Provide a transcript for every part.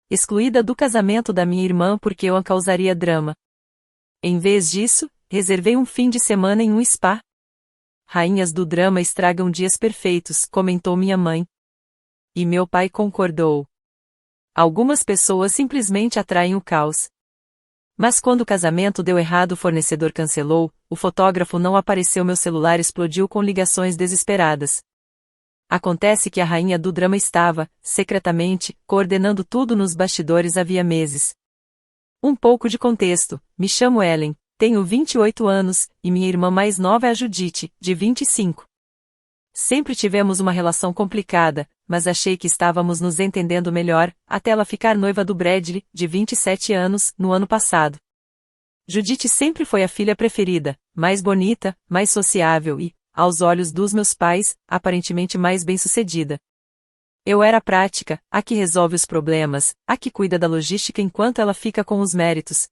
excluída do casamento da minha irmã porque eu a causaria drama. Em vez disso, reservei um fim de semana em um spa. Rainhas do drama estragam dias perfeitos, comentou minha mãe. E meu pai concordou. Algumas pessoas simplesmente atraem o caos. Mas quando o casamento deu errado, o fornecedor cancelou, o fotógrafo não apareceu, meu celular explodiu com ligações desesperadas. Acontece que a rainha do drama estava, secretamente, coordenando tudo nos bastidores havia meses. Um pouco de contexto: me chamo Ellen, tenho 28 anos, e minha irmã mais nova é a Judith, de 25. Sempre tivemos uma relação complicada, mas achei que estávamos nos entendendo melhor, até ela ficar noiva do Bradley, de 27 anos, no ano passado. Judith sempre foi a filha preferida, mais bonita, mais sociável e, aos olhos dos meus pais, aparentemente mais bem-sucedida. Eu era prática, a que resolve os problemas, a que cuida da logística enquanto ela fica com os méritos.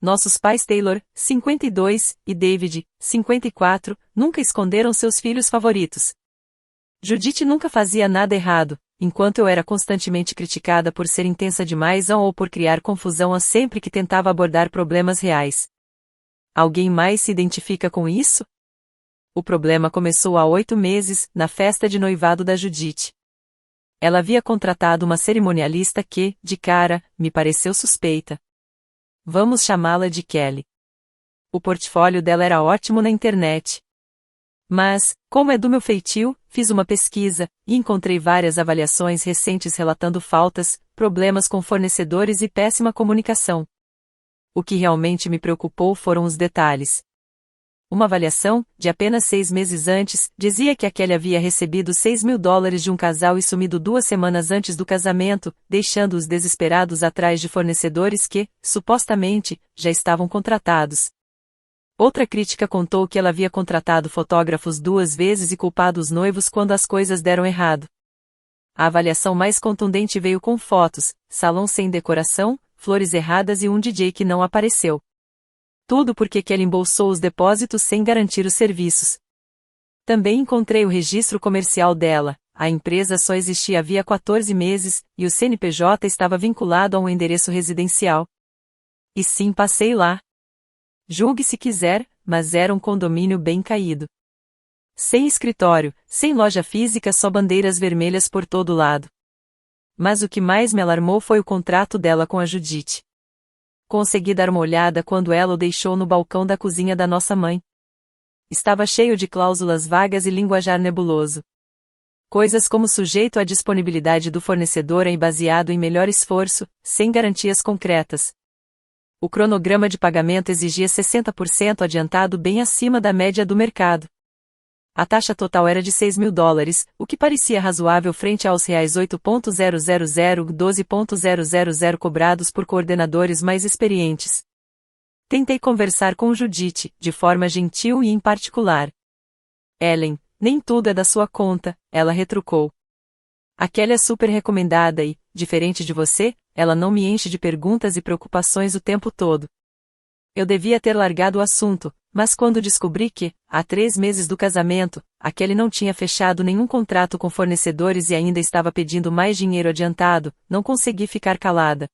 Nossos pais Taylor, 52, e David, 54, nunca esconderam seus filhos favoritos. Judith nunca fazia nada errado, enquanto eu era constantemente criticada por ser intensa demais ou por criar confusão sempre que tentava abordar problemas reais. Alguém mais se identifica com isso? O problema começou há 8 meses, na festa de noivado da Judith. Ela havia contratado uma cerimonialista que, de cara, me pareceu suspeita. Vamos chamá-la de Kelly. O portfólio dela era ótimo na internet. Mas, como é do meu feitio, fiz uma pesquisa, e encontrei várias avaliações recentes relatando faltas, problemas com fornecedores e péssima comunicação. O que realmente me preocupou foram os detalhes. Uma avaliação, de apenas 6 meses antes, dizia que a Kelly havia recebido $6.000 de um casal e sumido 2 semanas antes do casamento, deixando-os desesperados atrás de fornecedores que, supostamente, já estavam contratados. Outra crítica contou que ela havia contratado fotógrafos 2 vezes e culpado os noivos quando as coisas deram errado. A avaliação mais contundente veio com fotos, salão sem decoração, flores erradas e um DJ que não apareceu. Tudo porque Kelly embolsou os depósitos sem garantir os serviços. Também encontrei o registro comercial dela, a empresa só existia havia 14 meses, e o CNPJ estava vinculado a um endereço residencial. E sim, passei lá. Julgue se quiser, mas era um condomínio bem caído. Sem escritório, sem loja física, só bandeiras vermelhas por todo lado. Mas o que mais me alarmou foi o contrato dela com a Judith. Consegui dar uma olhada quando ela o deixou no balcão da cozinha da nossa mãe. Estava cheio de cláusulas vagas e linguajar nebuloso. Coisas como sujeito à disponibilidade do fornecedor e baseado em melhor esforço, sem garantias concretas. O cronograma de pagamento exigia 60% adiantado, bem acima da média do mercado. A taxa total era de $6.000, o que parecia razoável frente aos R$8.000 e $12.000 cobrados por coordenadores mais experientes. Tentei conversar com Judith, de forma gentil e em particular. Ellen, nem tudo é da sua conta, ela retrucou. A Kelly é super recomendada e, diferente de você, ela não me enche de perguntas e preocupações o tempo todo. Eu devia ter largado o assunto, mas quando descobri que, há 3 meses do casamento, a Kelly não tinha fechado nenhum contrato com fornecedores e ainda estava pedindo mais dinheiro adiantado, não consegui ficar calada.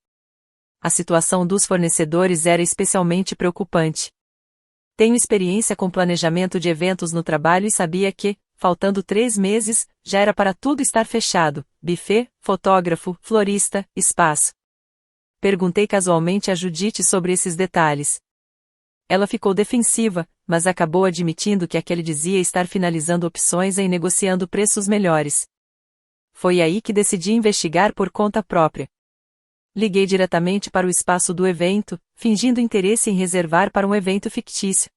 A situação dos fornecedores era especialmente preocupante. Tenho experiência com planejamento de eventos no trabalho e sabia que, faltando 3 meses, já era para tudo estar fechado: buffet, fotógrafo, florista, espaço. Perguntei casualmente a Judith sobre esses detalhes. Ela ficou defensiva, mas acabou admitindo que aquele dizia estar finalizando opções e negociando preços melhores. Foi aí que decidi investigar por conta própria. Liguei diretamente para o espaço do evento, fingindo interesse em reservar para um evento fictício.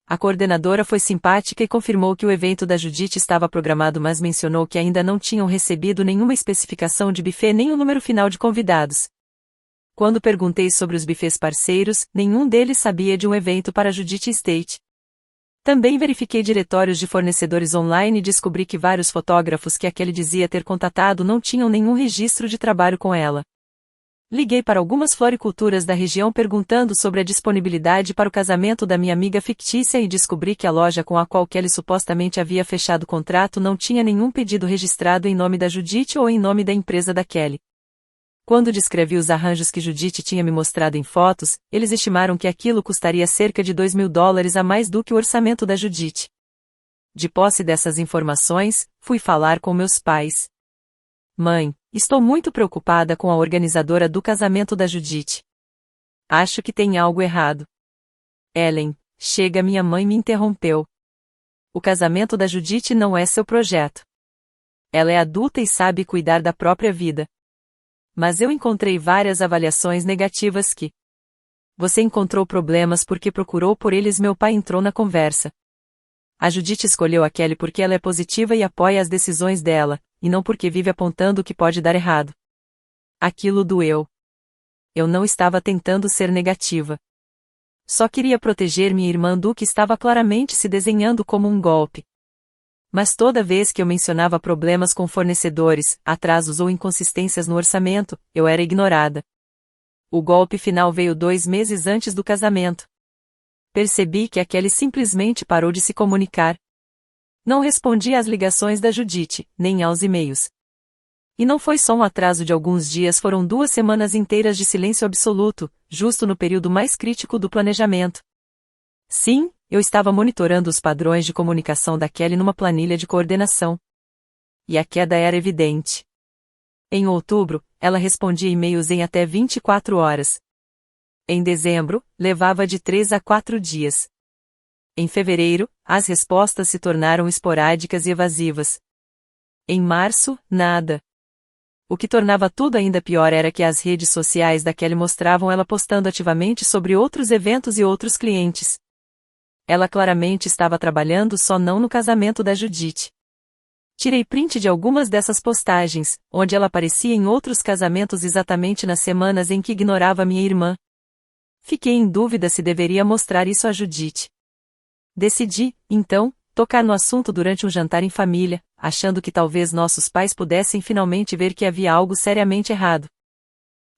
A coordenadora foi simpática e confirmou que o evento da Judith estava programado, mas mencionou que ainda não tinham recebido nenhuma especificação de buffet nem o número final de convidados. Quando perguntei sobre os buffets parceiros, nenhum deles sabia de um evento para Judith Estate. Também verifiquei diretórios de fornecedores online e descobri que vários fotógrafos que aquele dizia ter contatado não tinham nenhum registro de trabalho com ela. Liguei para algumas floriculturas da região perguntando sobre a disponibilidade para o casamento da minha amiga fictícia e descobri que a loja com a qual Kelly supostamente havia fechado contrato não tinha nenhum pedido registrado em nome da Judith ou em nome da empresa da Kelly. Quando descrevi os arranjos que Judith tinha me mostrado em fotos, eles estimaram que aquilo custaria cerca de $2.000 a mais do que o orçamento da Judith. De posse dessas informações, fui falar com meus pais. Mãe, estou muito preocupada com a organizadora do casamento da Judith. Acho que tem algo errado. Ellen, chega, minha mãe me interrompeu. O casamento da Judith não é seu projeto. Ela é adulta e sabe cuidar da própria vida. Mas eu encontrei várias avaliações negativas que... Você encontrou problemas porque procurou por eles. Meu pai entrou na conversa. A Judith escolheu a Kelly porque ela é positiva e apoia as decisões dela, e não porque vive apontando o que pode dar errado. Aquilo doeu. Eu não estava tentando ser negativa. Só queria proteger minha irmã do que estava claramente se desenhando como um golpe. Mas toda vez que eu mencionava problemas com fornecedores, atrasos ou inconsistências no orçamento, eu era ignorada. O golpe final veio 2 meses antes do casamento. Percebi que a Kelly simplesmente parou de se comunicar. Não respondia às ligações da Judith, nem aos e-mails. E não foi só um atraso de alguns dias, foram 2 semanas inteiras de silêncio absoluto, justo no período mais crítico do planejamento. Sim, eu estava monitorando os padrões de comunicação da Kelly numa planilha de coordenação. E a queda era evidente. Em outubro, ela respondia e-mails em até 24 horas. Em dezembro, levava de 3 a 4 dias. Em fevereiro, as respostas se tornaram esporádicas e evasivas. Em março, nada. O que tornava tudo ainda pior era que as redes sociais da Kelly mostravam ela postando ativamente sobre outros eventos e outros clientes. Ela claramente estava trabalhando, só não no casamento da Judith. Tirei print de algumas dessas postagens, onde ela aparecia em outros casamentos exatamente nas semanas em que ignorava minha irmã. Fiquei em dúvida se deveria mostrar isso a Judith. Decidi, então, tocar no assunto durante um jantar em família, achando que talvez nossos pais pudessem finalmente ver que havia algo seriamente errado.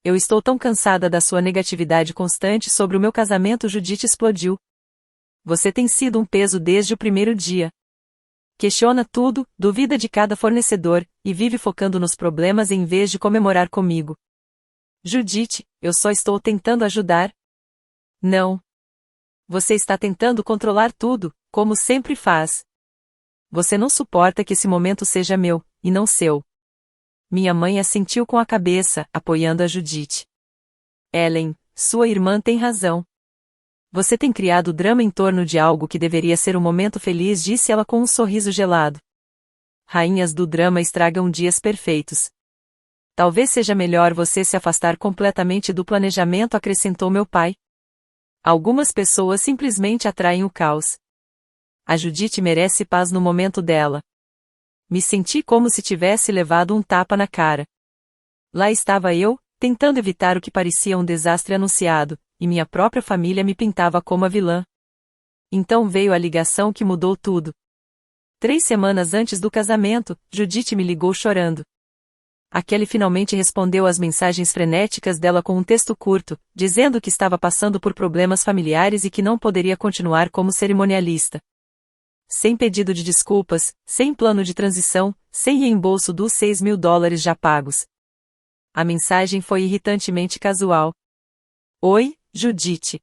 Eu estou tão cansada da sua negatividade constante sobre o meu casamento. Judith explodiu. Você tem sido um peso desde o primeiro dia. Questiona tudo, duvida de cada fornecedor, e vive focando nos problemas em vez de comemorar comigo. Judith, eu só estou tentando ajudar. Não. Você está tentando controlar tudo, como sempre faz. Você não suporta que esse momento seja meu, e não seu. Minha mãe assentiu com a cabeça, apoiando a Judith. Ellen, sua irmã tem razão. Você tem criado drama em torno de algo que deveria ser um momento feliz, disse ela com um sorriso gelado. Rainhas do drama estragam dias perfeitos. Talvez seja melhor você se afastar completamente do planejamento, acrescentou meu pai. Algumas pessoas simplesmente atraem o caos. A Judith merece paz no momento dela. Me senti como se tivesse levado um tapa na cara. Lá estava eu, tentando evitar o que parecia um desastre anunciado, e minha própria família me pintava como a vilã. Então veio a ligação que mudou tudo. 3 semanas antes do casamento, Judith me ligou chorando. A Kelly finalmente respondeu às mensagens frenéticas dela com um texto curto, dizendo que estava passando por problemas familiares e que não poderia continuar como cerimonialista. Sem pedido de desculpas, sem plano de transição, sem reembolso dos $6.000 já pagos. A mensagem foi irritantemente casual. Oi, Judith.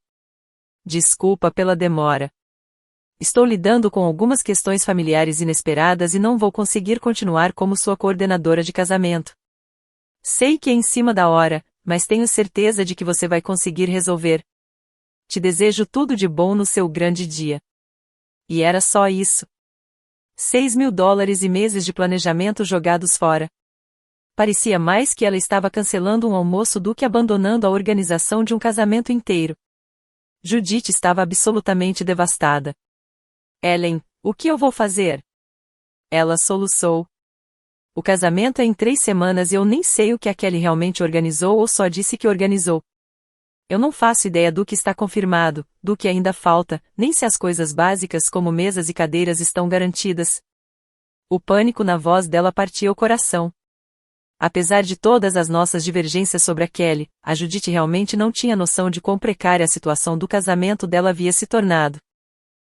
Desculpa pela demora. Estou lidando com algumas questões familiares inesperadas e não vou conseguir continuar como sua coordenadora de casamento. Sei que é em cima da hora, mas tenho certeza de que você vai conseguir resolver. Te desejo tudo de bom no seu grande dia. E era só isso. $6.000 e meses de planejamento jogados fora. Parecia mais que ela estava cancelando um almoço do que abandonando a organização de um casamento inteiro. Judith estava absolutamente devastada. Ellen, o que eu vou fazer? Ela soluçou. O casamento é em 3 semanas e eu nem sei o que a Kelly realmente organizou ou só disse que organizou. Eu não faço ideia do que está confirmado, do que ainda falta, nem se as coisas básicas como mesas e cadeiras estão garantidas. O pânico na voz dela partia o coração. Apesar de todas as nossas divergências sobre a Kelly, a Judith realmente não tinha noção de quão precária a situação do casamento dela havia se tornado.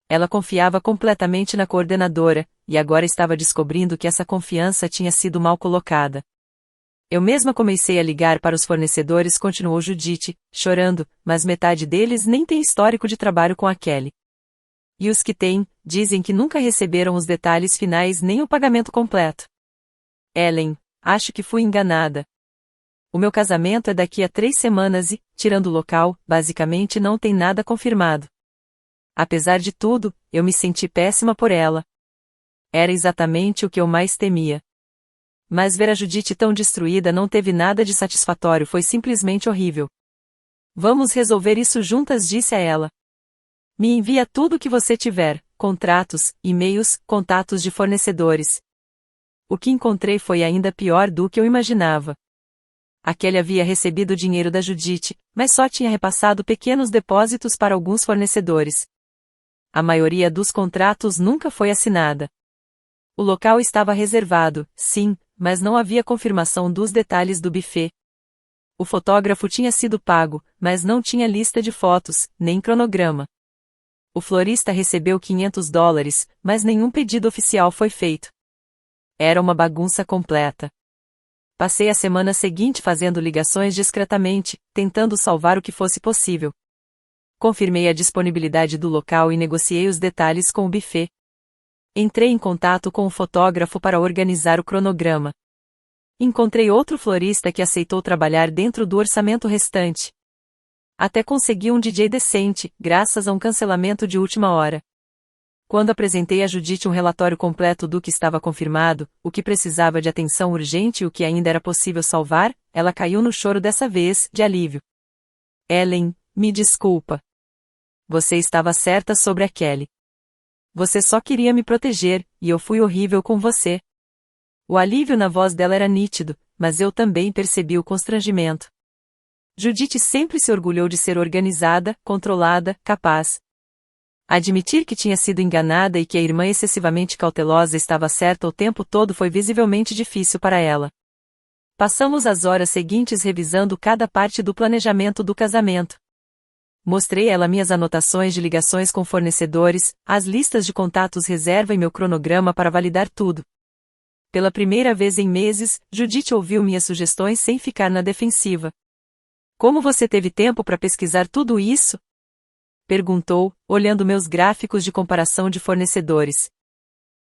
Ela confiava completamente na coordenadora, e agora estava descobrindo que essa confiança tinha sido mal colocada. Eu mesma comecei a ligar para os fornecedores, continuou Judith, chorando, mas metade deles nem tem histórico de trabalho com a Kelly. E os que têm, dizem que nunca receberam os detalhes finais nem o pagamento completo. Ellen, acho que fui enganada. O meu casamento é daqui a 3 semanas e, tirando o local, basicamente não tem nada confirmado. Apesar de tudo, eu me senti péssima por ela. Era exatamente o que eu mais temia. Mas ver a Judith tão destruída não teve nada de satisfatório, foi simplesmente horrível. Vamos resolver isso juntas, disse a ela. Me envia tudo o que você tiver, contratos, e-mails, contatos de fornecedores. O que encontrei foi ainda pior do que eu imaginava. A Kelly havia recebido o dinheiro da Judith, mas só tinha repassado pequenos depósitos para alguns fornecedores. A maioria dos contratos nunca foi assinada. O local estava reservado, sim, mas não havia confirmação dos detalhes do buffet. O fotógrafo tinha sido pago, mas não tinha lista de fotos, nem cronograma. O florista recebeu $500, mas nenhum pedido oficial foi feito. Era uma bagunça completa. Passei a semana seguinte fazendo ligações discretamente, tentando salvar o que fosse possível. Confirmei a disponibilidade do local e negociei os detalhes com o buffet. Entrei em contato com o fotógrafo para organizar o cronograma. Encontrei outro florista que aceitou trabalhar dentro do orçamento restante. Até consegui um DJ decente, graças a um cancelamento de última hora. Quando apresentei a Judith um relatório completo do que estava confirmado, o que precisava de atenção urgente e o que ainda era possível salvar, ela caiu no choro dessa vez, de alívio. Ellen, me desculpa. Você estava certa sobre a Kelly. Você só queria me proteger, e eu fui horrível com você. O alívio na voz dela era nítido, mas eu também percebi o constrangimento. Judith sempre se orgulhou de ser organizada, controlada, capaz. Admitir que tinha sido enganada e que a irmã excessivamente cautelosa estava certa o tempo todo foi visivelmente difícil para ela. Passamos as horas seguintes revisando cada parte do planejamento do casamento. Mostrei a ela minhas anotações de ligações com fornecedores, as listas de contatos reserva e meu cronograma para validar tudo. Pela primeira vez em meses, Judith ouviu minhas sugestões sem ficar na defensiva. Como você teve tempo para pesquisar tudo isso? Perguntou, olhando meus gráficos de comparação de fornecedores.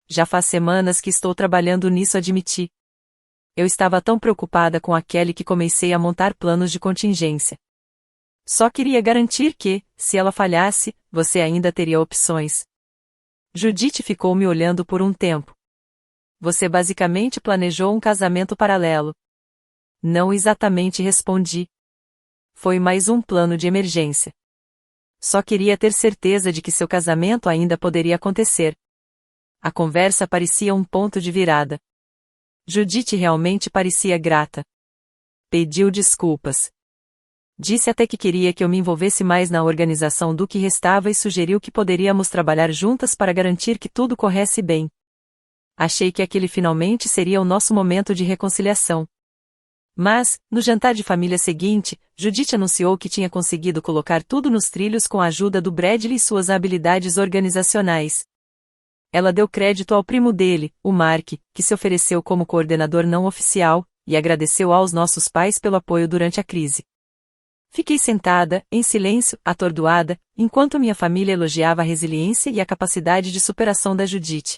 Já faz semanas que estou trabalhando nisso, admiti. Eu estava tão preocupada com a Kelly que comecei a montar planos de contingência. Só queria garantir que, se ela falhasse, você ainda teria opções. Judith ficou me olhando por um tempo. Você basicamente planejou um casamento paralelo. Não exatamente, respondi. Foi mais um plano de emergência. Só queria ter certeza de que seu casamento ainda poderia acontecer. A conversa parecia um ponto de virada. Judith realmente parecia grata. Pediu desculpas. Disse até que queria que eu me envolvesse mais na organização do que restava e sugeriu que poderíamos trabalhar juntas para garantir que tudo corresse bem. Achei que aquele finalmente seria o nosso momento de reconciliação. Mas, no jantar de família seguinte, Judith anunciou que tinha conseguido colocar tudo nos trilhos com a ajuda do Bradley e suas habilidades organizacionais. Ela deu crédito ao primo dele, o Mark, que se ofereceu como coordenador não oficial, e agradeceu aos nossos pais pelo apoio durante a crise. Fiquei sentada, em silêncio, atordoada, enquanto minha família elogiava a resiliência e a capacidade de superação da Judith.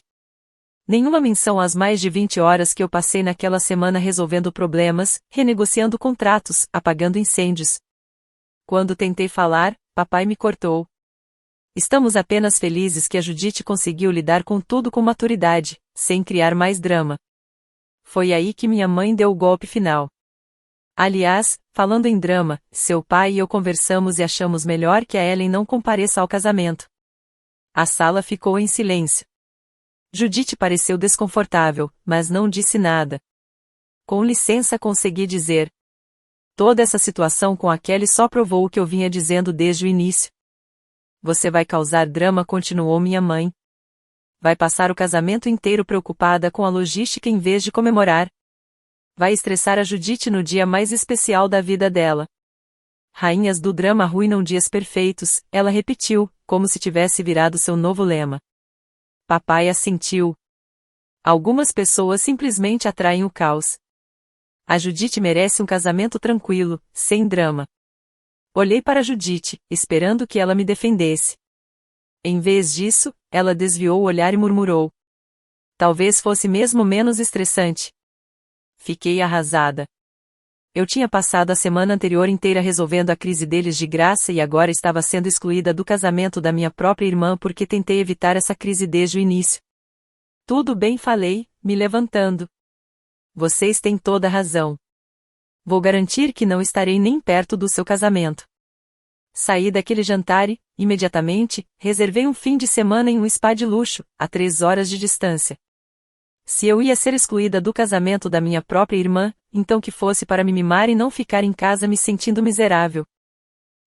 Nenhuma menção às mais de 20 horas que eu passei naquela semana resolvendo problemas, renegociando contratos, apagando incêndios. Quando tentei falar, papai me cortou. Estamos apenas felizes que a Judith conseguiu lidar com tudo com maturidade, sem criar mais drama. Foi aí que minha mãe deu o golpe final. Aliás, falando em drama, seu pai e eu conversamos e achamos melhor que a Ellen não compareça ao casamento. A sala ficou em silêncio. Judith pareceu desconfortável, mas não disse nada. Com licença, consegui dizer. Toda essa situação com a Kelly só provou o que eu vinha dizendo desde o início. Você vai causar drama, continuou minha mãe. Vai passar o casamento inteiro preocupada com a logística em vez de comemorar. Vai estressar a Judith no dia mais especial da vida dela. Rainhas do drama arruinam dias perfeitos, ela repetiu, como se tivesse virado seu novo lema. Papai assentiu. Algumas pessoas simplesmente atraem o caos. A Judite merece um casamento tranquilo, sem drama. Olhei para Judite, esperando que ela me defendesse. Em vez disso, ela desviou o olhar e murmurou. Talvez fosse mesmo menos estressante. Fiquei arrasada. Eu tinha passado a semana anterior inteira resolvendo a crise deles de graça e agora estava sendo excluída do casamento da minha própria irmã porque tentei evitar essa crise desde o início. Tudo bem, falei, me levantando. Vocês têm toda a razão. Vou garantir que não estarei nem perto do seu casamento. Saí daquele jantar e, imediatamente, reservei um fim de semana em um spa de luxo, a 3 horas de distância. Se eu ia ser excluída do casamento da minha própria irmã, então que fosse para me mimar e não ficar em casa me sentindo miserável.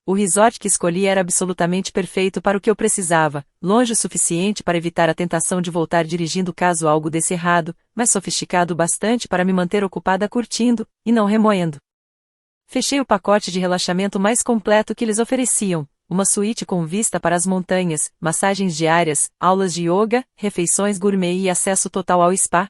O resort que escolhi era absolutamente perfeito para o que eu precisava, longe o suficiente para evitar a tentação de voltar dirigindo caso algo desse errado, mas sofisticado bastante para me manter ocupada curtindo, e não remoendo. Fechei o pacote de relaxamento mais completo que eles ofereciam, uma suíte com vista para as montanhas, massagens diárias, aulas de yoga, refeições gourmet e acesso total ao spa.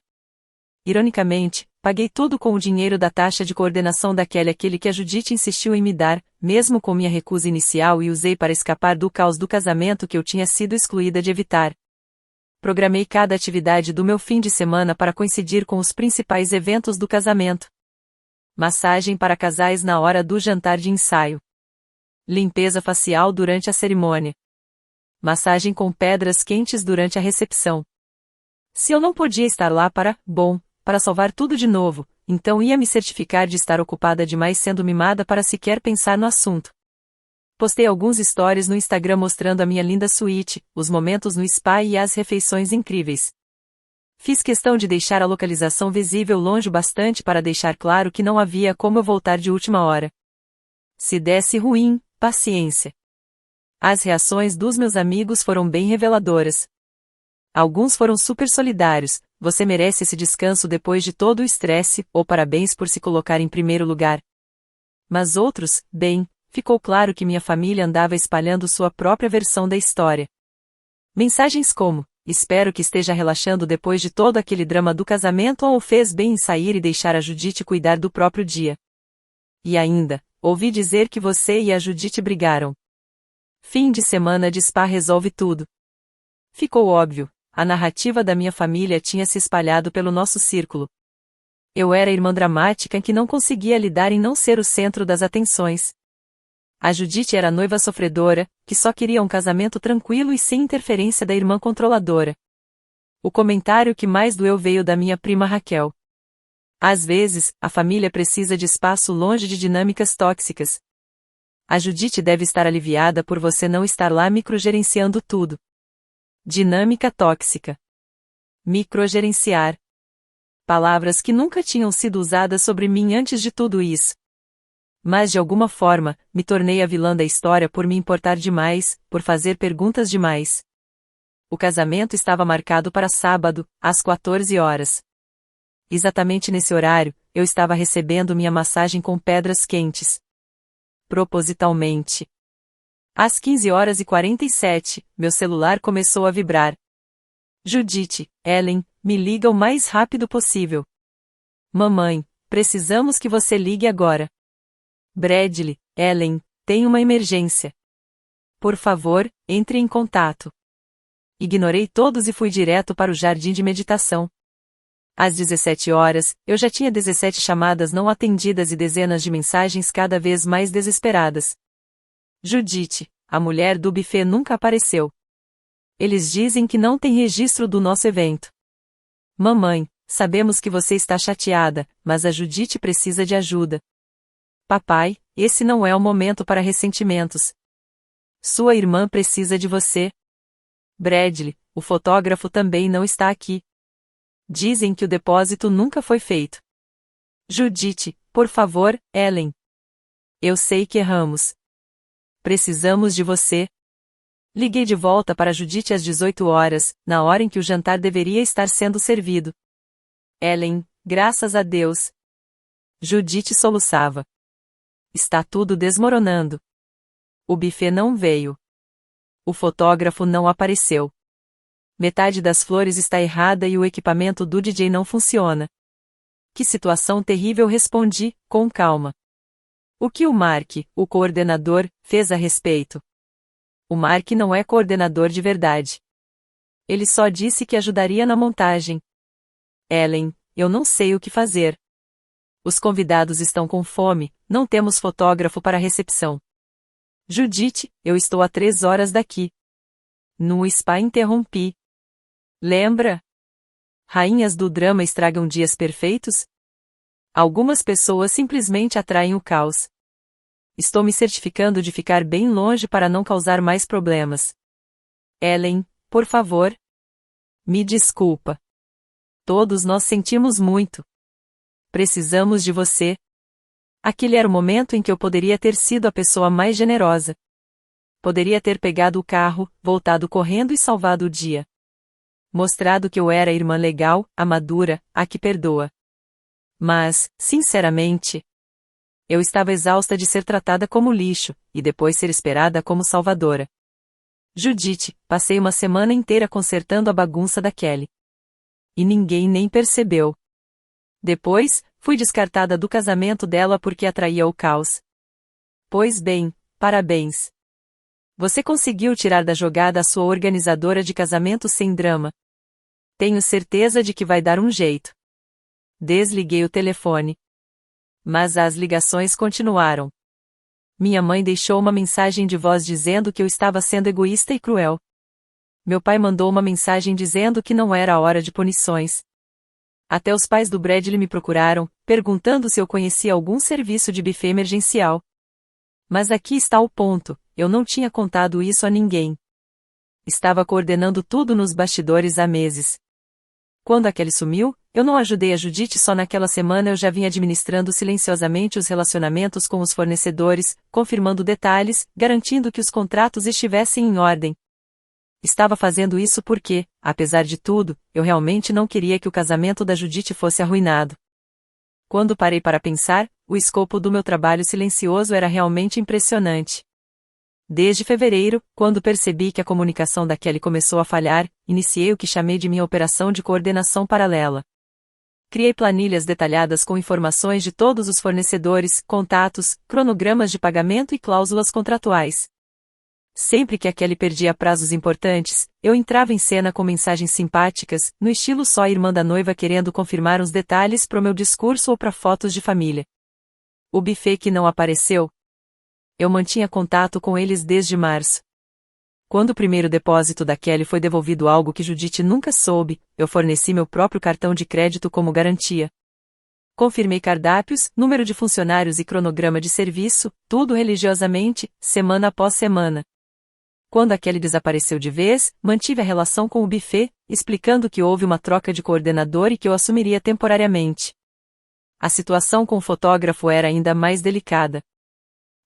Ironicamente, paguei tudo com o dinheiro da taxa de coordenação aquele que a Judite insistiu em me dar, mesmo com minha recusa inicial e usei para escapar do caos do casamento que eu tinha sido excluída de evitar. Programei cada atividade do meu fim de semana para coincidir com os principais eventos do casamento. Massagem para casais na hora do jantar de ensaio. Limpeza facial durante a cerimônia. Massagem com pedras quentes durante a recepção. Se eu não podia estar lá para salvar tudo de novo, então ia me certificar de estar ocupada demais sendo mimada para sequer pensar no assunto. Postei alguns stories no Instagram mostrando a minha linda suíte, os momentos no spa e as refeições incríveis. Fiz questão de deixar a localização visível longe bastante para deixar claro que não havia como eu voltar de última hora. Se desse ruim, paciência. As reações dos meus amigos foram bem reveladoras. Alguns foram super solidários, você merece esse descanso depois de todo o estresse, ou parabéns por se colocar em primeiro lugar. Mas outros, ficou claro que minha família andava espalhando sua própria versão da história. Mensagens como, espero que esteja relaxando depois de todo aquele drama do casamento ou fez bem em sair e deixar a Judite cuidar do próprio dia. E ainda, ouvi dizer que você e a Judite brigaram. Fim de semana de spa resolve tudo. Ficou óbvio. A narrativa da minha família tinha se espalhado pelo nosso círculo. Eu era a irmã dramática que não conseguia lidar em não ser o centro das atenções. A Judite era a noiva sofredora, que só queria um casamento tranquilo e sem interferência da irmã controladora. O comentário que mais doeu veio da minha prima Raquel. Às vezes, a família precisa de espaço longe de dinâmicas tóxicas. A Judite deve estar aliviada por você não estar lá microgerenciando tudo. Dinâmica tóxica. Microgerenciar. Palavras que nunca tinham sido usadas sobre mim antes de tudo isso. Mas de alguma forma, me tornei a vilã da história por me importar demais, por fazer perguntas demais. O casamento estava marcado para sábado, às 14 horas. Exatamente nesse horário, eu estava recebendo minha massagem com pedras quentes. Propositalmente. Às 15h47, meu celular começou a vibrar. Judite, Ellen, me liga o mais rápido possível. Mamãe, precisamos que você ligue agora. Bradley, Ellen, tem uma emergência. Por favor, entre em contato. Ignorei todos e fui direto para o jardim de meditação. Às 17 horas, eu já tinha 17 chamadas não atendidas e dezenas de mensagens cada vez mais desesperadas. Judite, a mulher do buffet nunca apareceu. Eles dizem que não tem registro do nosso evento. Mamãe, sabemos que você está chateada, mas a Judite precisa de ajuda. Papai, esse não é o momento para ressentimentos. Sua irmã precisa de você. Bradley, o fotógrafo também não está aqui. Dizem que o depósito nunca foi feito. Judite, por favor, Ellen. Eu sei que erramos. Precisamos de você. Liguei de volta para Judite às 18 horas, na hora em que o jantar deveria estar sendo servido. Ellen, graças a Deus. Judite soluçava. Está tudo desmoronando. O buffet não veio. O fotógrafo não apareceu. Metade das flores está errada e o equipamento do DJ não funciona. Que situação terrível, respondi, com calma. O que o Mark, o coordenador, fez a respeito? O Mark não é coordenador de verdade. Ele só disse que ajudaria na montagem. Ellen, eu não sei o que fazer. Os convidados estão com fome, não temos fotógrafo para a recepção. Judith, eu estou a 3 horas daqui. No spa, interrompi. Lembra? Rainhas do drama estragam dias perfeitos? Algumas pessoas simplesmente atraem o caos. Estou me certificando de ficar bem longe para não causar mais problemas. Ellen, por favor. Me desculpa. Todos nós sentimos muito. Precisamos de você. Aquele era o momento em que eu poderia ter sido a pessoa mais generosa. Poderia ter pegado o carro, voltado correndo e salvado o dia. Mostrado que eu era a irmã legal, a madura, a que perdoa. Mas, sinceramente, eu estava exausta de ser tratada como lixo, e depois ser esperada como salvadora. Judith, passei uma semana inteira consertando a bagunça da Kelly. E ninguém nem percebeu. Depois, fui descartada do casamento dela porque atraía o caos. Pois bem, parabéns. Você conseguiu tirar da jogada a sua organizadora de casamento sem drama. Tenho certeza de que vai dar um jeito. Desliguei o telefone. Mas as ligações continuaram. Minha mãe deixou uma mensagem de voz dizendo que eu estava sendo egoísta e cruel. Meu pai mandou uma mensagem dizendo que não era a hora de punições. Até os pais do Bradley me procuraram, perguntando se eu conhecia algum serviço de buffet emergencial. Mas aqui está o ponto, eu não tinha contado isso a ninguém. Estava coordenando tudo nos bastidores há meses. Quando a Kelly sumiu, eu não ajudei a Judith só naquela semana, eu já vinha administrando silenciosamente os relacionamentos com os fornecedores, confirmando detalhes, garantindo que os contratos estivessem em ordem. Estava fazendo isso porque, apesar de tudo, eu realmente não queria que o casamento da Judith fosse arruinado. Quando parei para pensar, o escopo do meu trabalho silencioso era realmente impressionante. Desde fevereiro, quando percebi que a comunicação da Kelly começou a falhar, iniciei o que chamei de minha operação de coordenação paralela. Criei planilhas detalhadas com informações de todos os fornecedores, contatos, cronogramas de pagamento e cláusulas contratuais. Sempre que a Kelly perdia prazos importantes, eu entrava em cena com mensagens simpáticas, no estilo só a irmã da noiva querendo confirmar os detalhes pro meu discurso ou para fotos de família. O buffet que não apareceu? Eu mantinha contato com eles desde março. Quando o primeiro depósito da Kelly foi devolvido, algo que Judith nunca soube, eu forneci meu próprio cartão de crédito como garantia. Confirmei cardápios, número de funcionários e cronograma de serviço, tudo religiosamente, semana após semana. Quando a Kelly desapareceu de vez, mantive a relação com o buffet, explicando que houve uma troca de coordenador e que eu assumiria temporariamente. A situação com o fotógrafo era ainda mais delicada.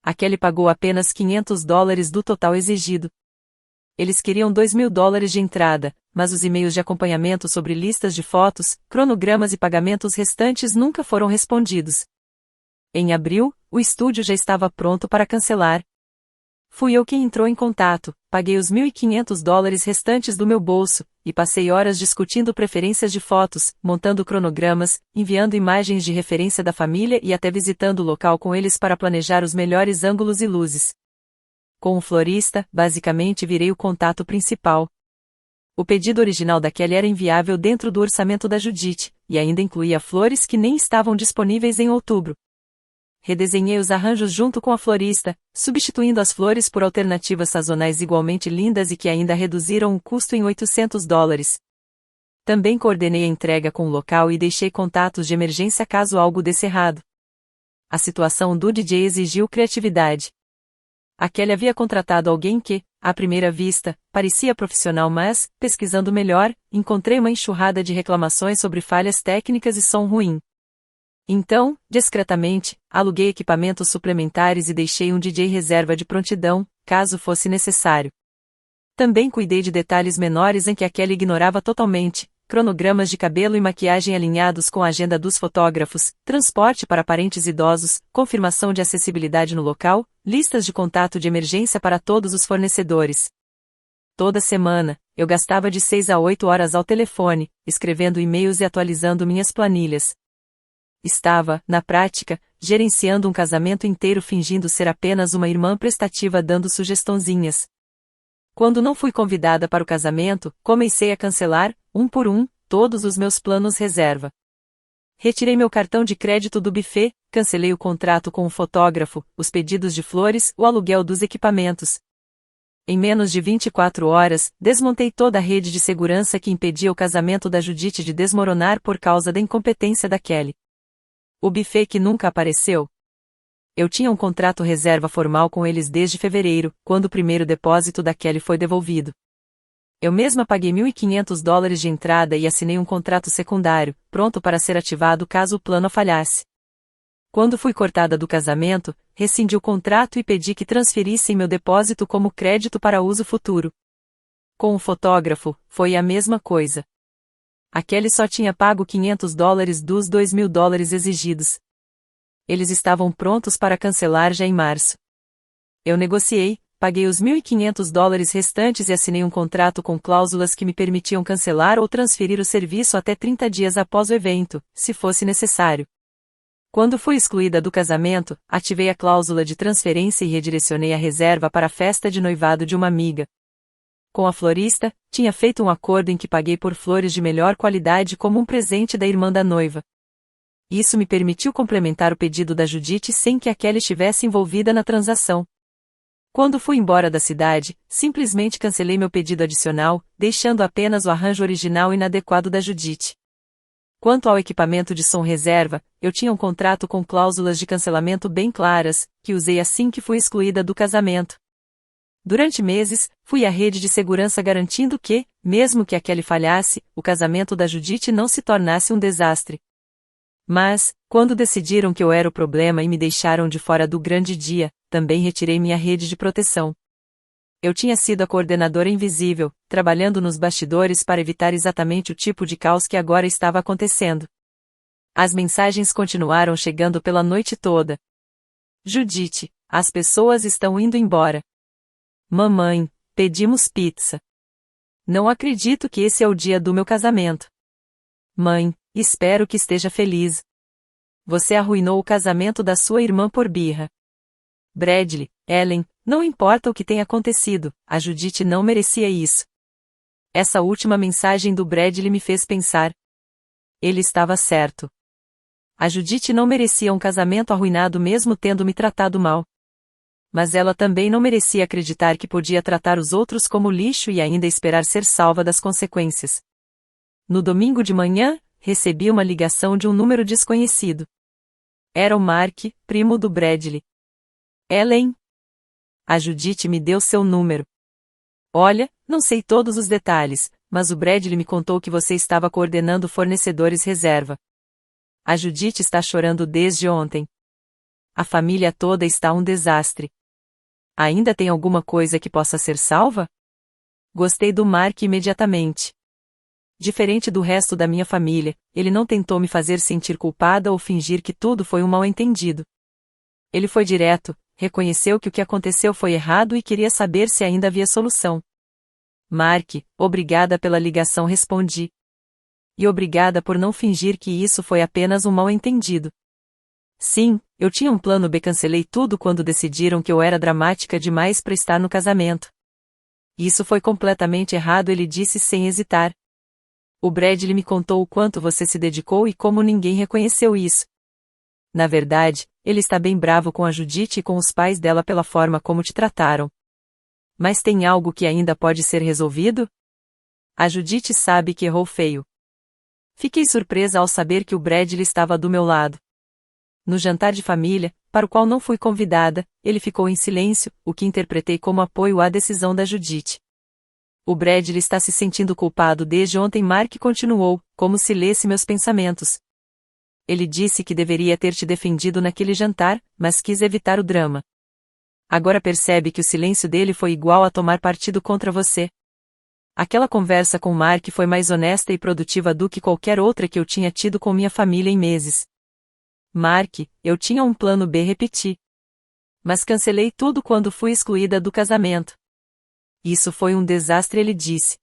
A Kelly pagou apenas $500 do total exigido. Eles queriam $2.000 de entrada, mas os e-mails de acompanhamento sobre listas de fotos, cronogramas e pagamentos restantes nunca foram respondidos. Em abril, o estúdio já estava pronto para cancelar. Fui eu quem entrou em contato, paguei os $1.500 restantes do meu bolso, e passei horas discutindo preferências de fotos, montando cronogramas, enviando imagens de referência da família e até visitando o local com eles para planejar os melhores ângulos e luzes. Com o florista, basicamente virei o contato principal. O pedido original da Kelly era inviável dentro do orçamento da Judith, e ainda incluía flores que nem estavam disponíveis em outubro. Redesenhei os arranjos junto com a florista, substituindo as flores por alternativas sazonais igualmente lindas e que ainda reduziram o custo em $800. Também coordenei a entrega com o local e deixei contatos de emergência caso algo desse errado. A situação do DJ exigiu criatividade. A Kelly havia contratado alguém que, à primeira vista, parecia profissional, mas, pesquisando melhor, encontrei uma enxurrada de reclamações sobre falhas técnicas e som ruim. Então, discretamente, aluguei equipamentos suplementares e deixei um DJ reserva de prontidão, caso fosse necessário. Também cuidei de detalhes menores em que a Kelly ignorava totalmente, cronogramas de cabelo e maquiagem alinhados com a agenda dos fotógrafos, transporte para parentes idosos, confirmação de acessibilidade no local, listas de contato de emergência para todos os fornecedores. Toda semana, eu gastava de 6 a 8 horas ao telefone, escrevendo e-mails e atualizando minhas planilhas. Estava, na prática, gerenciando um casamento inteiro fingindo ser apenas uma irmã prestativa dando sugestãozinhas. Quando não fui convidada para o casamento, comecei a cancelar, um por um, todos os meus planos reserva. Retirei meu cartão de crédito do buffet, cancelei o contrato com o fotógrafo, os pedidos de flores, o aluguel dos equipamentos. Em menos de 24 horas, desmontei toda a rede de segurança que impedia o casamento da Judite de desmoronar por causa da incompetência da Kelly. O buffet que nunca apareceu. Eu tinha um contrato reserva formal com eles desde fevereiro, quando o primeiro depósito da Kelly foi devolvido. Eu mesma paguei $1.500 de entrada e assinei um contrato secundário, pronto para ser ativado caso o plano falhasse. Quando fui cortada do casamento, rescindi o contrato e pedi que transferissem meu depósito como crédito para uso futuro. Com o fotógrafo, foi a mesma coisa. A Kelly só tinha pago $500 dos $2.000 exigidos. Eles estavam prontos para cancelar já em março. Eu negociei, paguei os $1.500 restantes e assinei um contrato com cláusulas que me permitiam cancelar ou transferir o serviço até 30 dias após o evento, se fosse necessário. Quando fui excluída do casamento, ativei a cláusula de transferência e redirecionei a reserva para a festa de noivado de uma amiga. Com a florista, tinha feito um acordo em que paguei por flores de melhor qualidade como um presente da irmã da noiva. Isso me permitiu complementar o pedido da Judite sem que a Kelly estivesse envolvida na transação. Quando fui embora da cidade, simplesmente cancelei meu pedido adicional, deixando apenas o arranjo original inadequado da Judite. Quanto ao equipamento de som reserva, eu tinha um contrato com cláusulas de cancelamento bem claras, que usei assim que fui excluída do casamento. Durante meses, fui à rede de segurança garantindo que, mesmo que a Kelly falhasse, o casamento da Judite não se tornasse um desastre. Mas, quando decidiram que eu era o problema e me deixaram de fora do grande dia, também retirei minha rede de proteção. Eu tinha sido a coordenadora invisível, trabalhando nos bastidores para evitar exatamente o tipo de caos que agora estava acontecendo. As mensagens continuaram chegando pela noite toda. Judite, as pessoas estão indo embora. Mamãe, pedimos pizza. Não acredito que esse é o dia do meu casamento. Mãe, espero que esteja feliz. Você arruinou o casamento da sua irmã por birra. Bradley, Ellen, não importa o que tenha acontecido, a Judite não merecia isso. Essa última mensagem do Bradley me fez pensar. Ele estava certo. A Judite não merecia um casamento arruinado mesmo tendo me tratado mal. Mas ela também não merecia acreditar que podia tratar os outros como lixo e ainda esperar ser salva das consequências. No domingo de manhã, recebi uma ligação de um número desconhecido. Era o Mark, primo do Bradley. Ellen. A Judite me deu seu número. Olha, não sei todos os detalhes, mas o Bradley me contou que você estava coordenando fornecedores reserva. A Judite está chorando desde ontem. A família toda está um desastre. Ainda tem alguma coisa que possa ser salva? Gostei do Mark imediatamente. Diferente do resto da minha família, ele não tentou me fazer sentir culpada ou fingir que tudo foi um mal-entendido. Ele foi direto, reconheceu que o que aconteceu foi errado e queria saber se ainda havia solução. Mark, obrigada pela ligação, respondi. E obrigada por não fingir que isso foi apenas um mal-entendido. Sim, eu tinha um plano B. Cancelei tudo quando decidiram que eu era dramática demais para estar no casamento. Isso foi completamente errado, ele disse sem hesitar. O Bradley me contou o quanto você se dedicou e como ninguém reconheceu isso. Na verdade, ele está bem bravo com a Judite e com os pais dela pela forma como te trataram. Mas tem algo que ainda pode ser resolvido? A Judite sabe que errou feio. Fiquei surpresa ao saber que o Bradley estava do meu lado. No jantar de família, para o qual não fui convidada, ele ficou em silêncio, o que interpretei como apoio à decisão da Judite. O Bradley está se sentindo culpado desde ontem. Mark continuou, como se lesse meus pensamentos. Ele disse que deveria ter te defendido naquele jantar, mas quis evitar o drama. Agora percebe que o silêncio dele foi igual a tomar partido contra você. Aquela conversa com Mark foi mais honesta e produtiva do que qualquer outra que eu tinha tido com minha família em meses. Mark, eu tinha um plano B, repeti. Mas cancelei tudo quando fui excluída do casamento. Isso foi um desastre, ele disse.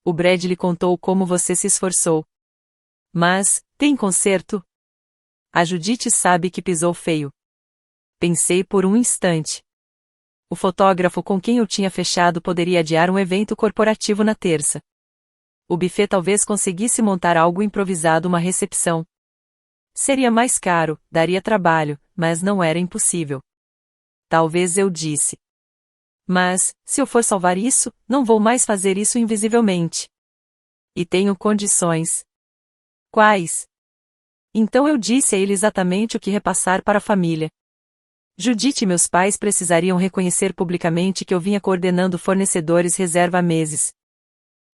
O Bradley contou como você se esforçou. Mas, tem conserto? A Judite sabe que pisou feio. Pensei por um instante. O fotógrafo com quem eu tinha fechado poderia adiar um evento corporativo na terça. O buffet talvez conseguisse montar algo improvisado, uma recepção. Seria mais caro, daria trabalho, mas não era impossível. Talvez eu disse. Mas, se eu for salvar isso, não vou mais fazer isso invisivelmente. E tenho condições. Quais? Então eu disse a ele exatamente o que repassar para a família. Judite e meus pais precisariam reconhecer publicamente que eu vinha coordenando fornecedores reserva há meses.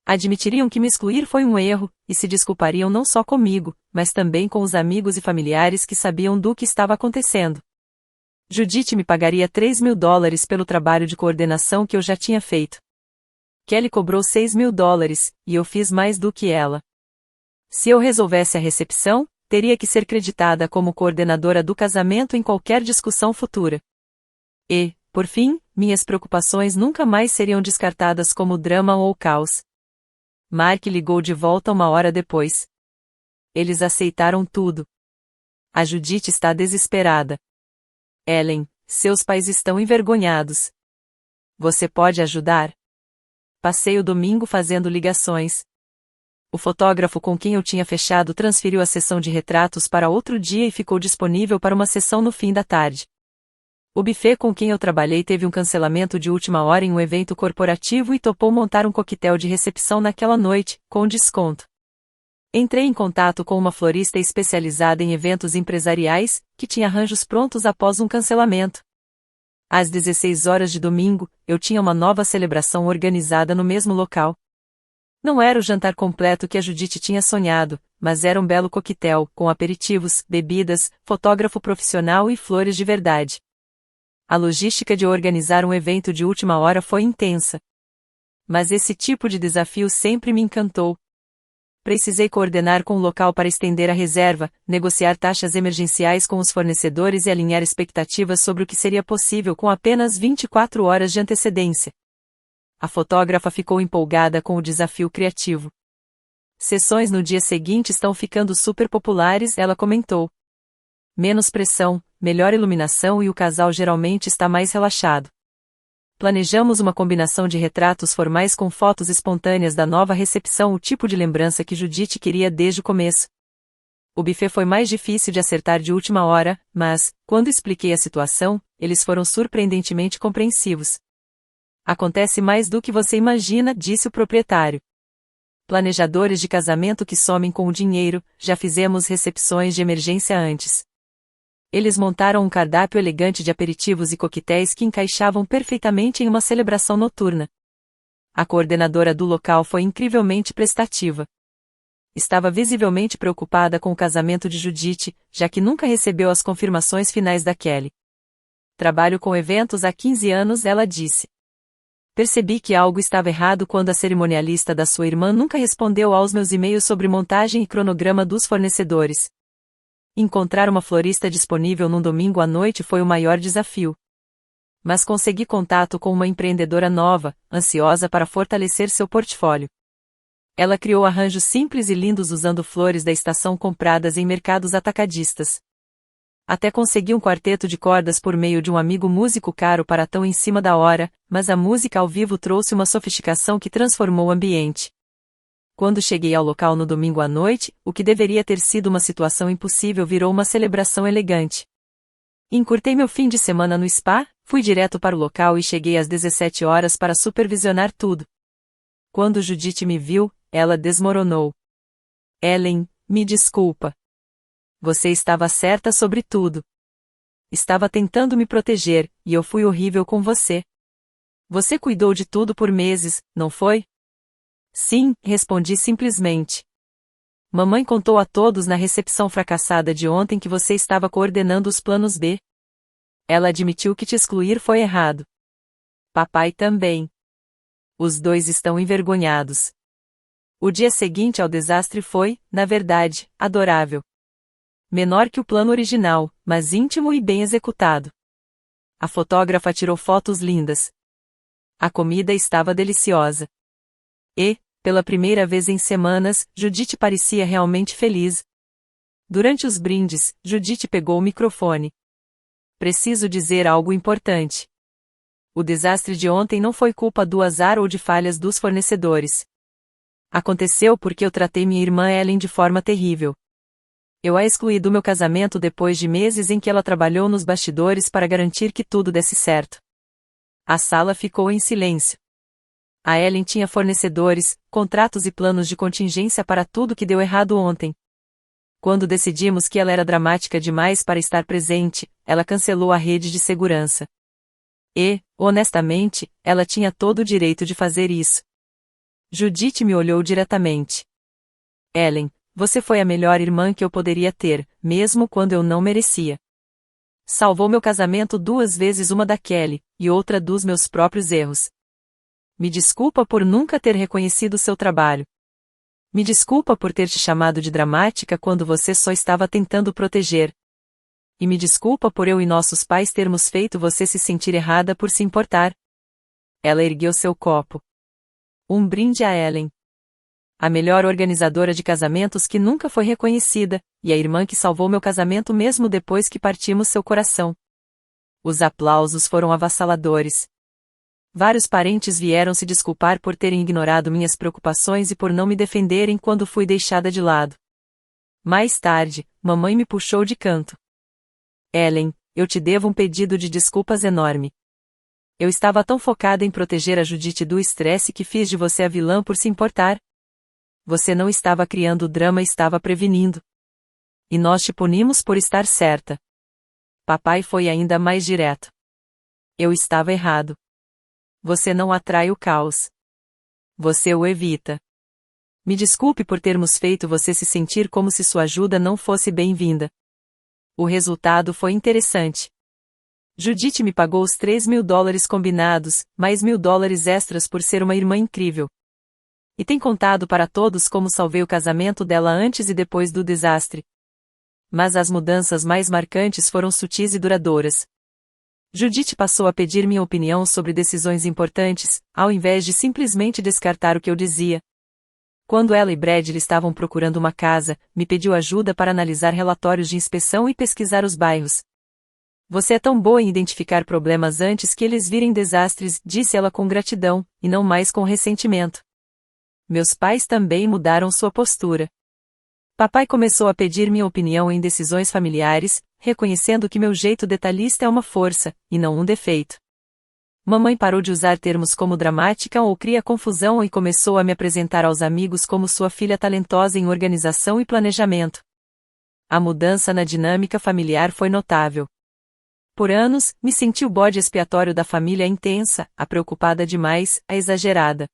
Admitiriam que me excluir foi um erro, e se desculpariam não só comigo, mas também com os amigos e familiares que sabiam do que estava acontecendo. Judite me pagaria $3.000 pelo trabalho de coordenação que eu já tinha feito. Kelly cobrou $6.000, e eu fiz mais do que ela. Se eu resolvesse a recepção, teria que ser creditada como coordenadora do casamento em qualquer discussão futura. E, por fim, minhas preocupações nunca mais seriam descartadas como drama ou caos. Mark ligou de volta 1 hora depois. Eles aceitaram tudo. A Judite está desesperada. Ellen, seus pais estão envergonhados. Você pode ajudar? Passei o domingo fazendo ligações. O fotógrafo com quem eu tinha fechado transferiu a sessão de retratos para outro dia e ficou disponível para uma sessão no fim da tarde. O buffet com quem eu trabalhei teve um cancelamento de última hora em um evento corporativo e topou montar um coquetel de recepção naquela noite, com desconto. Entrei em contato com uma florista especializada em eventos empresariais, que tinha arranjos prontos após um cancelamento. Às 16 horas de domingo, eu tinha uma nova celebração organizada no mesmo local. Não era o jantar completo que a Judite tinha sonhado, mas era um belo coquetel, com aperitivos, bebidas, fotógrafo profissional e flores de verdade. A logística de organizar um evento de última hora foi intensa. Mas esse tipo de desafio sempre me encantou. Precisei coordenar com o local para estender a reserva, negociar taxas emergenciais com os fornecedores e alinhar expectativas sobre o que seria possível com apenas 24 horas de antecedência. A fotógrafa ficou empolgada com o desafio criativo. Sessões no dia seguinte estão ficando super populares, ela comentou. Menos pressão, melhor iluminação e o casal geralmente está mais relaxado. Planejamos uma combinação de retratos formais com fotos espontâneas da nova recepção, o tipo de lembrança que Judite queria desde o começo. O buffet foi mais difícil de acertar de última hora, mas, quando expliquei a situação, eles foram surpreendentemente compreensivos. Acontece mais do que você imagina, disse o proprietário. Planejadores de casamento que somem com o dinheiro, já fizemos recepções de emergência antes. Eles montaram um cardápio elegante de aperitivos e coquetéis que encaixavam perfeitamente em uma celebração noturna. A coordenadora do local foi incrivelmente prestativa. Estava visivelmente preocupada com o casamento de Judite, já que nunca recebeu as confirmações finais da Kelly. Trabalho com eventos há 15 anos, ela disse. Percebi que algo estava errado quando a cerimonialista da sua irmã nunca respondeu aos meus e-mails sobre montagem e cronograma dos fornecedores. Encontrar uma florista disponível num domingo à noite foi o maior desafio. Mas consegui contato com uma empreendedora nova, ansiosa para fortalecer seu portfólio. Ela criou arranjos simples e lindos usando flores da estação compradas em mercados atacadistas. Até consegui um quarteto de cordas por meio de um amigo músico caro para tão em cima da hora, mas a música ao vivo trouxe uma sofisticação que transformou o ambiente. Quando cheguei ao local no domingo à noite, o que deveria ter sido uma situação impossível virou uma celebração elegante. Encurtei meu fim de semana no spa, fui direto para o local e cheguei às 17 horas para supervisionar tudo. Quando Judite me viu, ela desmoronou. Ellen, me desculpa. Você estava certa sobre tudo. Estava tentando me proteger, e eu fui horrível com você. Você cuidou de tudo por meses, não foi? Sim, respondi simplesmente. Mamãe contou a todos na recepção fracassada de ontem que você estava coordenando os planos B. Ela admitiu que te excluir foi errado. Papai também. Os dois estão envergonhados. O dia seguinte ao desastre foi, na verdade, adorável. Menor que o plano original, mas íntimo e bem executado. A fotógrafa tirou fotos lindas. A comida estava deliciosa. E, pela primeira vez em semanas, Judite parecia realmente feliz. Durante os brindes, Judith pegou o microfone. Preciso dizer algo importante. O desastre de ontem não foi culpa do azar ou de falhas dos fornecedores. Aconteceu porque eu tratei minha irmã Ellen de forma terrível. Eu a excluí do meu casamento depois de meses em que ela trabalhou nos bastidores para garantir que tudo desse certo. A sala ficou em silêncio. A Ellen tinha fornecedores, contratos e planos de contingência para tudo que deu errado ontem. Quando decidimos que ela era dramática demais para estar presente, ela cancelou a rede de segurança. E, honestamente, ela tinha todo o direito de fazer isso. Judith me olhou diretamente. Ellen, você foi a melhor irmã que eu poderia ter, mesmo quando eu não merecia. Salvou meu casamento 2 vezes, uma da Kelly, e outra dos meus próprios erros. Me desculpa por nunca ter reconhecido seu trabalho. Me desculpa por ter te chamado de dramática quando você só estava tentando proteger. E me desculpa por eu e nossos pais termos feito você se sentir errada por se importar. Ela ergueu seu copo. Um brinde a Ellen. A melhor organizadora de casamentos que nunca foi reconhecida, e a irmã que salvou meu casamento mesmo depois que partimos seu coração. Os aplausos foram avassaladores. Vários parentes vieram se desculpar por terem ignorado minhas preocupações e por não me defenderem quando fui deixada de lado. Mais tarde, mamãe me puxou de canto. Ellen, eu te devo um pedido de desculpas enorme. Eu estava tão focada em proteger a Judith do estresse que fiz de você a vilã por se importar. Você não estava criando drama, estava prevenindo. E nós te punimos por estar certa. Papai foi ainda mais direto. Eu estava errado. Você não atrai o caos. Você o evita. Me desculpe por termos feito você se sentir como se sua ajuda não fosse bem-vinda. O resultado foi interessante. Judith me pagou os $3.000 combinados, mais $1.000 extras por ser uma irmã incrível. E tem contado para todos como salvei o casamento dela antes e depois do desastre. Mas as mudanças mais marcantes foram sutis e duradouras. Judith passou a pedir minha opinião sobre decisões importantes, ao invés de simplesmente descartar o que eu dizia. Quando ela e Bradley estavam procurando uma casa, me pediu ajuda para analisar relatórios de inspeção e pesquisar os bairros. Você é tão boa em identificar problemas antes que eles virem desastres, disse ela com gratidão, e não mais com ressentimento. Meus pais também mudaram sua postura. Papai começou a pedir minha opinião em decisões familiares, reconhecendo que meu jeito detalhista é uma força, e não um defeito. Mamãe parou de usar termos como dramática ou cria confusão e começou a me apresentar aos amigos como sua filha talentosa em organização e planejamento. A mudança na dinâmica familiar foi notável. Por anos, me senti o bode expiatório da família intensa, a preocupada demais, a exagerada.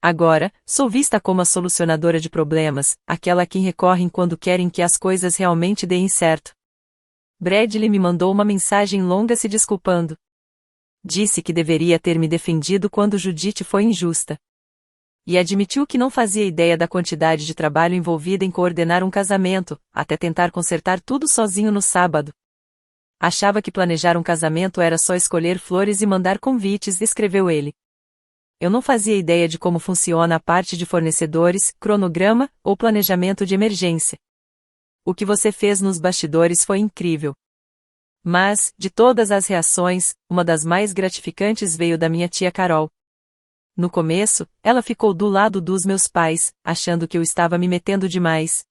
Agora, sou vista como a solucionadora de problemas, aquela a quem recorrem quando querem que as coisas realmente deem certo. Bradley me mandou uma mensagem longa se desculpando. Disse que deveria ter me defendido quando Judith foi injusta. E admitiu que não fazia ideia da quantidade de trabalho envolvida em coordenar um casamento, até tentar consertar tudo sozinho no sábado. Achava que planejar um casamento era só escolher flores e mandar convites, escreveu ele. Eu não fazia ideia de como funciona a parte de fornecedores, cronograma, ou planejamento de emergência. O que você fez nos bastidores foi incrível. Mas, de todas as reações, uma das mais gratificantes veio da minha tia Carol. No começo, ela ficou do lado dos meus pais, achando que eu estava me metendo demais.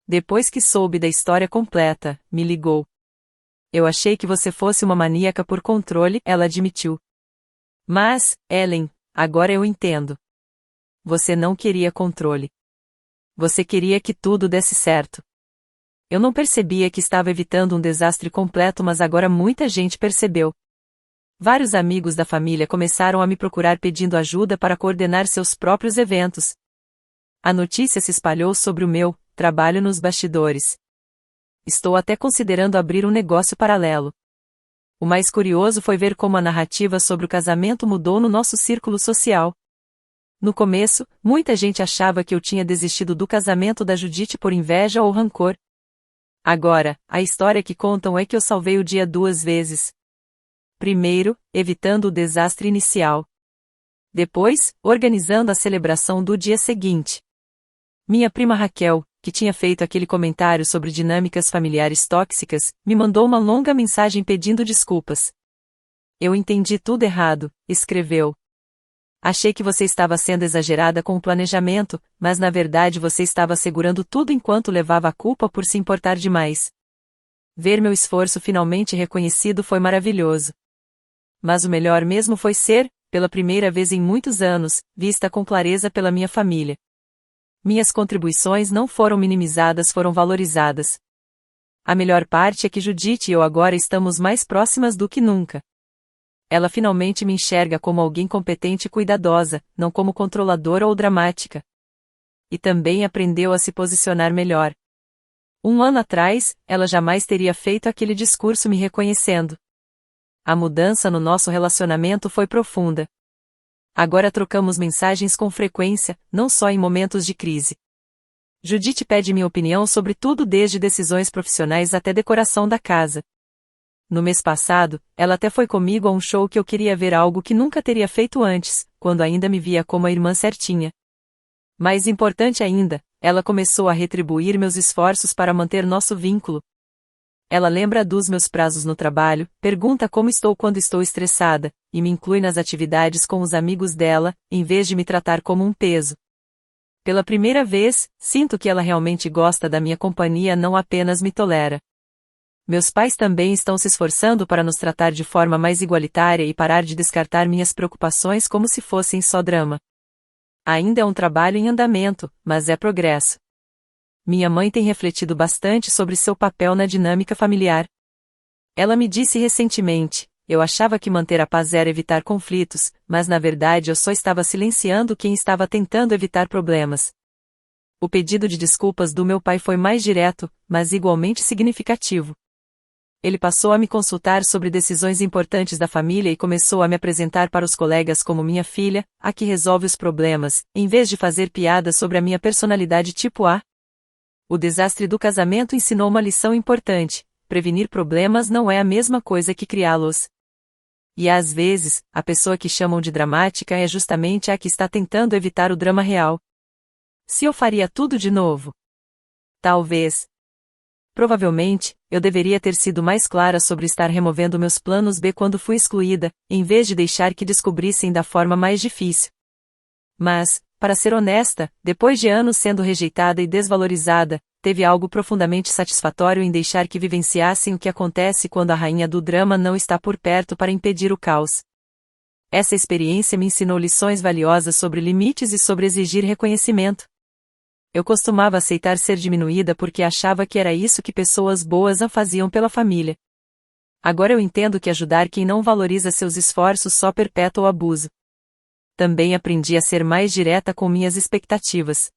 Depois que soube da história completa, me ligou. Eu achei que você fosse uma maníaca por controle, ela admitiu. Mas, Ellen, agora eu entendo. Você não queria controle. Você queria que tudo desse certo. Eu não percebia que estava evitando um desastre completo, mas agora muita gente percebeu. Vários amigos da família começaram a me procurar pedindo ajuda para coordenar seus próprios eventos. A notícia se espalhou sobre o meu trabalho nos bastidores. Estou até considerando abrir um negócio paralelo. O mais curioso foi ver como a narrativa sobre o casamento mudou no nosso círculo social. No começo, muita gente achava que eu tinha desistido do casamento da Judith por inveja ou rancor. Agora, a história que contam é que eu salvei o dia 2 vezes. Primeiro, evitando o desastre inicial. Depois, organizando a celebração do dia seguinte. Minha prima Raquel, que tinha feito aquele comentário sobre dinâmicas familiares tóxicas, me mandou uma longa mensagem pedindo desculpas. Eu entendi tudo errado, escreveu. Achei que você estava sendo exagerada com o planejamento, mas na verdade você estava segurando tudo enquanto levava a culpa por se importar demais. Ver meu esforço finalmente reconhecido foi maravilhoso. Mas o melhor mesmo foi ser, pela primeira vez em muitos anos, vista com clareza pela minha família. Minhas contribuições não foram minimizadas, foram valorizadas. A melhor parte é que Judith e eu agora estamos mais próximas do que nunca. Ela finalmente me enxerga como alguém competente e cuidadosa, não como controladora ou dramática. E também aprendeu a se posicionar melhor. Um ano atrás, ela jamais teria feito aquele discurso me reconhecendo. A mudança no nosso relacionamento foi profunda. Agora trocamos mensagens com frequência, não só em momentos de crise. Judith pede minha opinião sobre tudo, desde decisões profissionais até decoração da casa. No mês passado, ela até foi comigo a um show que eu queria ver, algo que nunca teria feito antes, quando ainda me via como a irmã certinha. Mais importante ainda, ela começou a retribuir meus esforços para manter nosso vínculo. Ela lembra dos meus prazos no trabalho, pergunta como estou quando estou estressada, e me inclui nas atividades com os amigos dela, em vez de me tratar como um peso. Pela primeira vez, sinto que ela realmente gosta da minha companhia, não apenas me tolera. Meus pais também estão se esforçando para nos tratar de forma mais igualitária e parar de descartar minhas preocupações como se fossem só drama. Ainda é um trabalho em andamento, mas é progresso. Minha mãe tem refletido bastante sobre seu papel na dinâmica familiar. Ela me disse recentemente: eu achava que manter a paz era evitar conflitos, mas na verdade eu só estava silenciando quem estava tentando evitar problemas. O pedido de desculpas do meu pai foi mais direto, mas igualmente significativo. Ele passou a me consultar sobre decisões importantes da família e começou a me apresentar para os colegas como minha filha, a que resolve os problemas, em vez de fazer piadas sobre a minha personalidade tipo A. O desastre do casamento ensinou uma lição importante: prevenir problemas não é a mesma coisa que criá-los. E às vezes, a pessoa que chamam de dramática é justamente a que está tentando evitar o drama real. Se eu faria tudo de novo? Talvez. Provavelmente, eu deveria ter sido mais clara sobre estar removendo meus planos B quando fui excluída, em vez de deixar que descobrissem da forma mais difícil. Mas, para ser honesta, depois de anos sendo rejeitada e desvalorizada, teve algo profundamente satisfatório em deixar que vivenciassem o que acontece quando a rainha do drama não está por perto para impedir o caos. Essa experiência me ensinou lições valiosas sobre limites e sobre exigir reconhecimento. Eu costumava aceitar ser diminuída porque achava que era isso que pessoas boas faziam pela família. Agora eu entendo que ajudar quem não valoriza seus esforços só perpetua o abuso. Também aprendi a ser mais direta com minhas expectativas.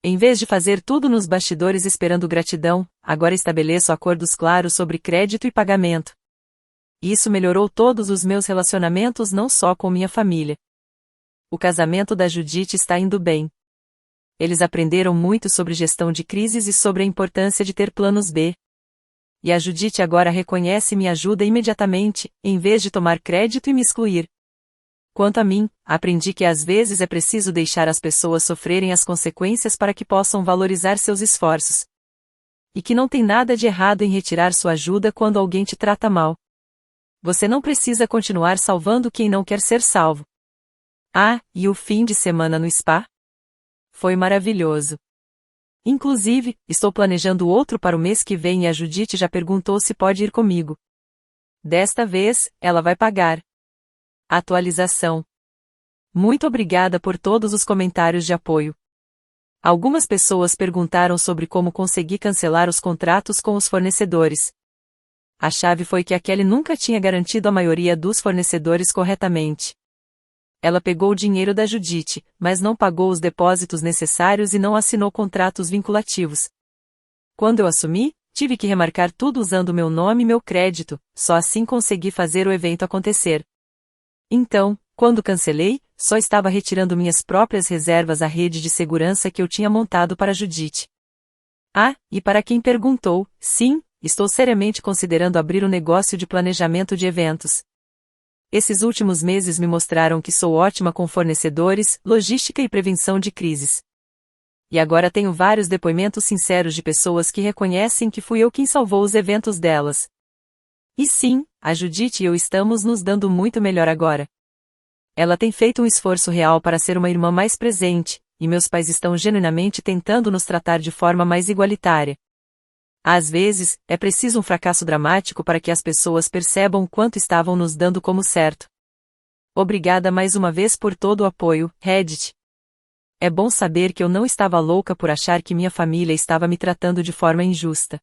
Em vez de fazer tudo nos bastidores esperando gratidão, agora estabeleço acordos claros sobre crédito e pagamento. Isso melhorou todos os meus relacionamentos, não só com minha família. O casamento da Judith está indo bem. Eles aprenderam muito sobre gestão de crises e sobre a importância de ter planos B. E a Judith agora reconhece e me ajuda imediatamente, em vez de tomar crédito e me excluir. Quanto a mim, aprendi que às vezes é preciso deixar as pessoas sofrerem as consequências para que possam valorizar seus esforços. E que não tem nada de errado em retirar sua ajuda quando alguém te trata mal. Você não precisa continuar salvando quem não quer ser salvo. Ah, e o fim de semana no spa? Foi maravilhoso. Inclusive, estou planejando outro para o mês que vem e a Judith já perguntou se pode ir comigo. Desta vez, ela vai pagar. Atualização. Muito obrigada por todos os comentários de apoio. Algumas pessoas perguntaram sobre como consegui cancelar os contratos com os fornecedores. A chave foi que a Kelly nunca tinha garantido a maioria dos fornecedores corretamente. Ela pegou o dinheiro da Judith, mas não pagou os depósitos necessários e não assinou contratos vinculativos. Quando eu assumi, tive que remarcar tudo usando meu nome e meu crédito, só assim consegui fazer o evento acontecer. Então, quando cancelei, só estava retirando minhas próprias reservas à rede de segurança que eu tinha montado para Judith. Ah, e para quem perguntou, sim, estou seriamente considerando abrir um negócio de planejamento de eventos. Esses últimos meses me mostraram que sou ótima com fornecedores, logística e prevenção de crises. E agora tenho vários depoimentos sinceros de pessoas que reconhecem que fui eu quem salvou os eventos delas. E sim, a Judite e eu estamos nos dando muito melhor agora. Ela tem feito um esforço real para ser uma irmã mais presente, e meus pais estão genuinamente tentando nos tratar de forma mais igualitária. Às vezes, é preciso um fracasso dramático para que as pessoas percebam o quanto estavam nos dando como certo. Obrigada mais uma vez por todo o apoio, Reddit. É bom saber que eu não estava louca por achar que minha família estava me tratando de forma injusta.